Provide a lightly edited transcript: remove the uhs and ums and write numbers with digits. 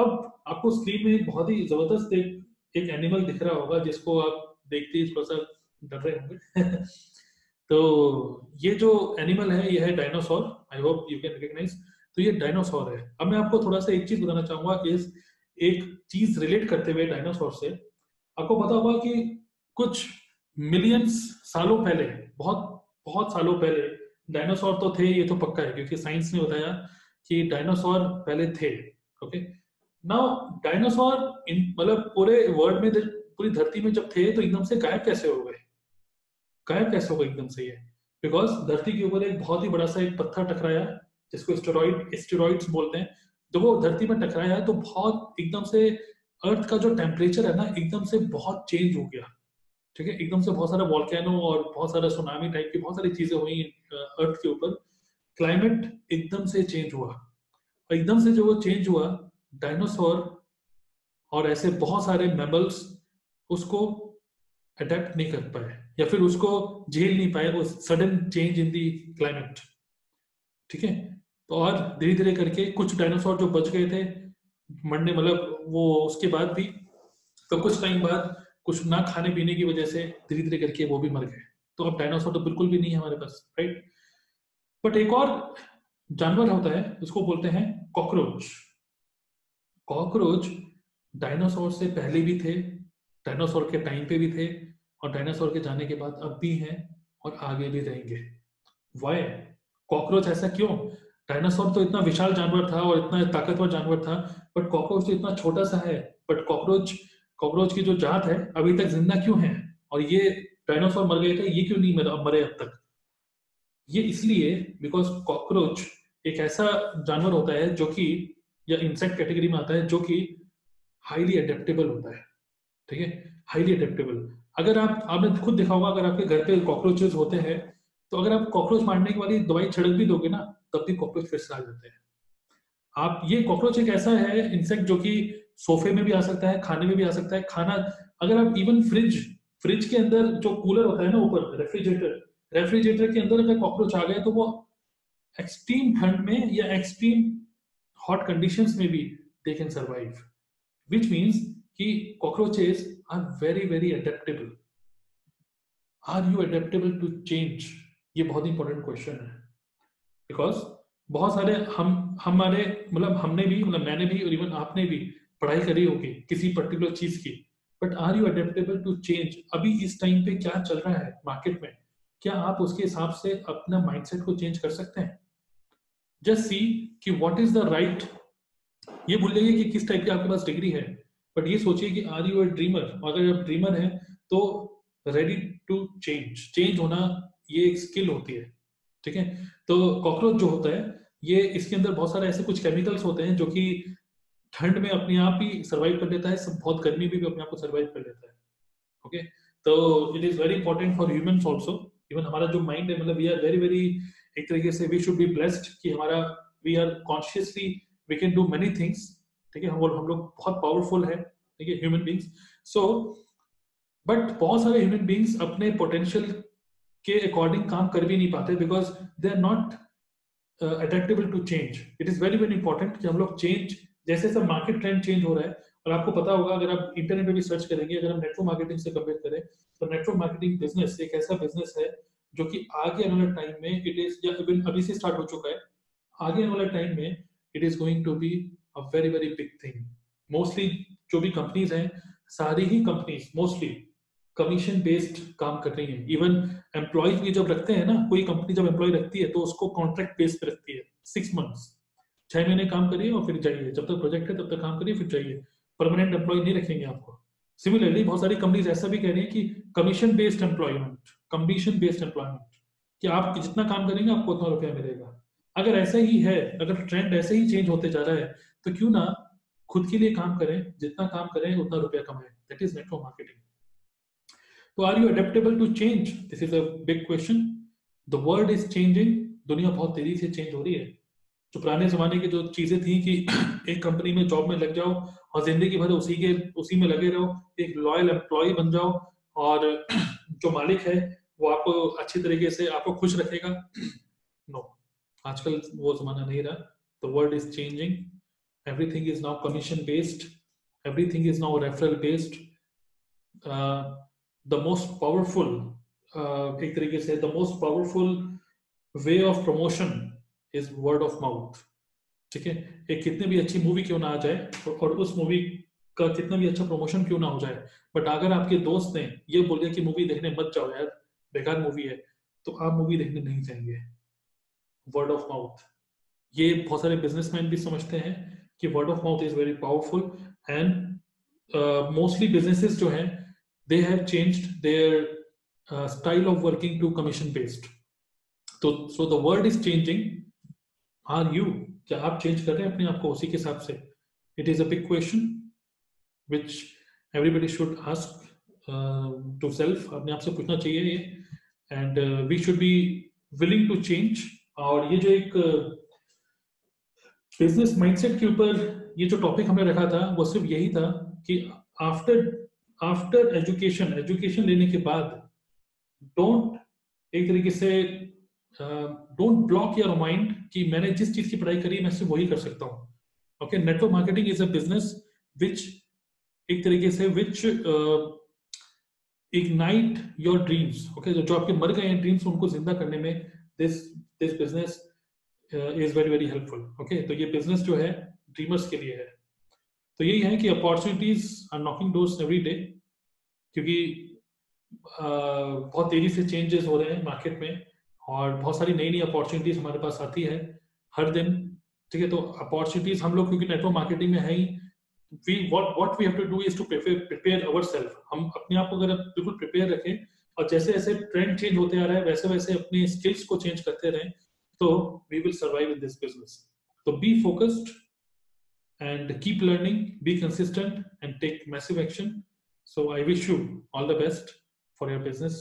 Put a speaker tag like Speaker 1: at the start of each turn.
Speaker 1: अब आपको स्क्रीन में एक बहुत ही जबरदस्त एक एनिमल दिख रहा होगा जिसको आप देखते ही थोड़ा सा डर रहे होंगे तो ये जो एनिमल है ये है dinosaur. I hope you can recognise. तो ये डायनासोर है। अब मैं आपको थोड़ा सा एक चीज बताना चाहूंगा कि एक चीज रिलेट करते हुए डायनासोर से। आपको पता होगा कि कुछ मिलियंस सालों पहले, बहुत बहुत सालों पहले डायनासोर तो थे, ये तो पक्का है क्योंकि साइंस ने बताया कि डायनासोर पहले थे। ओके, नाउ डायनासोर मतलब पूरे वर्ल्ड में, पूरी धरती में जब थे तो एकदम से गायब कैसे हो गए? गायब कैसे हो गए एकदम से ये? बिकॉज धरती के ऊपर एक बहुत ही बड़ा सा एक पत्थर टकराया जिसको एस्टेरॉइड्स बोलते हैं। जब वो धरती में टकराया तो बहुत एकदम से अर्थ का जो टेम्परेचर है ना एकदम से बहुत चेंज हो गया। ठीक है, एकदम से बहुत सारा वॉल्केनो और बहुत सारा सुनामी टाइप की बहुत सारी चीजें हुई अर्थ के ऊपर। क्लाइमेट एकदम से चेंज हुआ और एकदम से जो वो चेंज हुआ, डायनासोर और ऐसे बहुत सारे मैमल्स उसको अडेप्ट नहीं कर पाए या फिर उसको झेल नहीं पाए वो sudden change in the climate. ठीक है, तो और धीरे धीरे करके कुछ डायनासोर जो बच गए थे मरने, मतलब वो उसके बाद भी, तो कुछ टाइम बाद कुछ ना खाने पीने की वजह से धीरे धीरे करके वो भी मर गए। तो अब डायनासोर तो बिल्कुल भी नहीं है हमारे पास, राइट। बट एक और जानवर होता है उसको बोलते हैं कॉकरोच। कॉकरोच डायनासोर से पहले भी थे, डायनासोर के टाइम पे भी थे, और डायनासोर के जाने के बाद अब भी हैं और आगे भी रहेंगे। वाई? कॉकरोच ऐसा क्यों? डायनासोर तो इतना विशाल जानवर था और इतना ताकतवर जानवर था, बट कॉकरोच तो इतना छोटा सा है। बट कॉकरोच कॉकरोच की जो जात है अभी तक जिंदा क्यों है? और ये डायनासोर मर गए थे, ये क्यों नहीं मरे अब तक? ये इसलिए बिकॉज कॉकरोच एक ऐसा जानवर होता है जो कि, या इंसेक्ट कैटेगरी में आता है, जो कि हाईली अडेप्टेबल होता है। ठीक है, हाईली अडेप्टेबल। अगर आपने खुद देखा होगा, अगर आपके घर पे कॉकरोचेस होते हैं तो अगर आप कॉकरोच मारने वाली दवाई छिड़क भी दोगे ना तब भी कॉकरोच फिर से आ जाते हैं। आप ये कॉकरोच एक ऐसा है इंसेक्ट जो कि सोफे में भी आ सकता है, खाने में भी आ सकता है। खाना, अगर आप इवन फ्रिज फ्रिज के अंदर जो कूलर होता है ना ऊपर, रेफ्रिजरेटर के अंदर अगर कॉकरोच आ गए तो वो एक्सट्रीम ठंड में या एक्सट्रीम हॉट कंडीशंस में भी they can survive, which means कि cockroaches are very very adaptable. Are you adaptable to change? ये बहुत इंपॉर्टेंट क्वेश्चन है। बिकॉज बहुत सारे हमारे मतलब हमने भी, मतलब मैंने भी और इवन आपने भी पढ़ाई करी होगी किसी पर्टिकुलर चीज की, but are you adaptable to change? अभी इस टाइम पे क्या चल रहा है मार्केट में, क्या आप उसके हिसाब से अपना माइंडसेट को चेंज कर सकते हैं? जस्ट सी कि व्हाट इज द राइट। ये भूल जाइए कि किस टाइप की आपके पास डिग्री है, बट ये सोचिए कि आर यू अ ड्रीमर? अगर आप ड्रीमर है तो रेडी टू चेंज होना ये एक स्किल होती है। ठीक है, तो कॉकरोच जो होता है ये, इसके अंदर बहुत सारे ऐसे कुछ केमिकल्स होते हैं जो कि ठंड में अपने आप ही सर्वाइव कर लेता है, सब बहुत गर्मी में भी अपने आप को सर्वाइव कर लेता है। ओके, तो it is very important for humans also. Even हमारा जो माइंड है, मतलब वी आर वेरी वेरी, एक तरीके से वी शुड बी ब्लेस्ड कि हमारा, we are consciously we can do many things. ठीक है, हम लोग बहुत पावरफुल है, ठीक है, ह्यूमन बींग्स। सो बट बहुत सारे ह्यूमन बींग्स अपने पोटेंशियल के अकॉर्डिंग काम कर भी नहीं पाते because they are not adaptable to change. It is very very important कि हम लोग चेंज, जैसे सब मार्केट ट्रेंड चेंज हो रहा है, और आपको पता होगा अगर आप इंटरनेट पे भी सर्च करेंगे, अगर हम नेटवर्क मार्केटिंग से कंपेयर करें तो नेटवर्क मार्केटिंग बिजनेस एक ऐसा बिजनेस है जो कि आगे आने वाले टाइम में इट इज, या अभी से स्टार्ट हो चुका है, आगे आने वाले टाइम में it is going to be a very very big thing. Mostly जो भी कंपनीज हैं, सारी ही कंपनीज मोस्टली कमीशन बेस्ड काम कर रही है। इवन एम्प्लॉयज भी जब रखते हैं ना, कोई कंपनी जब एम्प्लॉय रखती है तो उसको कॉन्ट्रैक्ट बेस पे रखती है। 6 मंथ्स, 6 महीने काम करिए और फिर जाइए, जब तक प्रोजेक्ट है तब तक काम करिए फिर जाइए। परमानेंट एम्प्लॉय नहीं रखेंगे आपको। सिमिलरली बहुत सारी कंपनीज ऐसा भी कह रही है कि कमीशन बेस्ड एम्प्लॉयमेंट, कि आप जितना काम करेंगे आपको उतना रुपया मिलेगा। अगर ऐसा ही है, अगर ट्रेंड ऐसे ही चेंज होते जा रहा है, तो क्यों ना खुद के लिए काम करें, जितना काम करें उतना रुपया कमाएं। That is network marketing. तो are you adaptable to change? This is a big question. The world is changing, दुनिया बहुत तेजी से चेंज हो रही है। जो पुराने जमाने की जो चीजें थी कि एक कंपनी में जॉब में लग जाओ और जिंदगी भर उसी में लगे रहो, एक लॉयल एम्प्लॉय बन जाओ, और जो मालिक है वो आपको अच्छी तरीके से आपको खुश रखेगा, नो, आजकल वो जमाना नहीं रहा। The world is changing, everything is now commission based, everything is now referral based. The most powerful, एक तरीके से the most powerful way of promotion is word of mouth. ठीक है, एक कितनी भी अच्छी मूवी क्यों ना आ जाए और उस मूवी का कितना भी अच्छा प्रमोशन क्यों ना हो जाए, बट अगर आपके दोस्त ने ये बोल दिया कि मूवी देखने मत जाओ यार, बेकार मूवी है, तो आप मूवी देखने नहीं जाएंगे. वर्ड ऑफ माउथ, ये बहुत सारे बिजनेसमैन भी समझते हैं कि word of mouth is very powerful. And mostly businesses जो हैं, they have changed their style of working to commission based. तो so the world is changing. Are you, क्या आप चेंज कर रहे हैं अपने आप को उसी के हिसाब से? It is a big question which everybody should ask to self. अपने आप से पूछना चाहिए ये. And we should be willing to change. और ये जो एक बिजनेस माइंडसेट के ऊपर ये जो टॉपिक हमने रखा था, वो सिर्फ यही था कि आफ्टर एजुकेशन लेने के बाद डोंट, एक तरीके से डोंट ब्लॉक योर माइंड कि मैंने जिस चीज की पढ़ाई करी मैं सिर्फ वही कर सकता हूँ. Okay, network marketing is a business which, एक तरीके से विच इग्नाइट योर ड्रीम्स. ओके, जो आपके मर गए हैं ड्रीम्स, उनको जिंदा करने में this business is very very helpful. Okay, तो ये बिजनेस जो है ड्रीमर्स के लिए है. तो यही है कि opportunities are knocking doors every day, क्योंकि बहुत तेजी से चेंजेस हो रहे हैं मार्केट में और बहुत सारी नई नई अपॉर्चुनिटीज हमारे पास आती है हर दिन. ठीक है, तो अपॉर्चुनिटीज हम लोग क्योंकि नेटवर्क मार्केटिंग में है ही, what we have to do is to prepare ourselves. हम अपने आप को अगर बिल्कुल प्रिपेयर रखें और जैसे जैसे ट्रेंड चेंज होते आ रहा है वैसे वैसे अपने स्किल्स को चेंज करते रहें, तो we will survive in this business. So be focused and keep learning, be consistent and take massive action. So I wish you all the best for your business.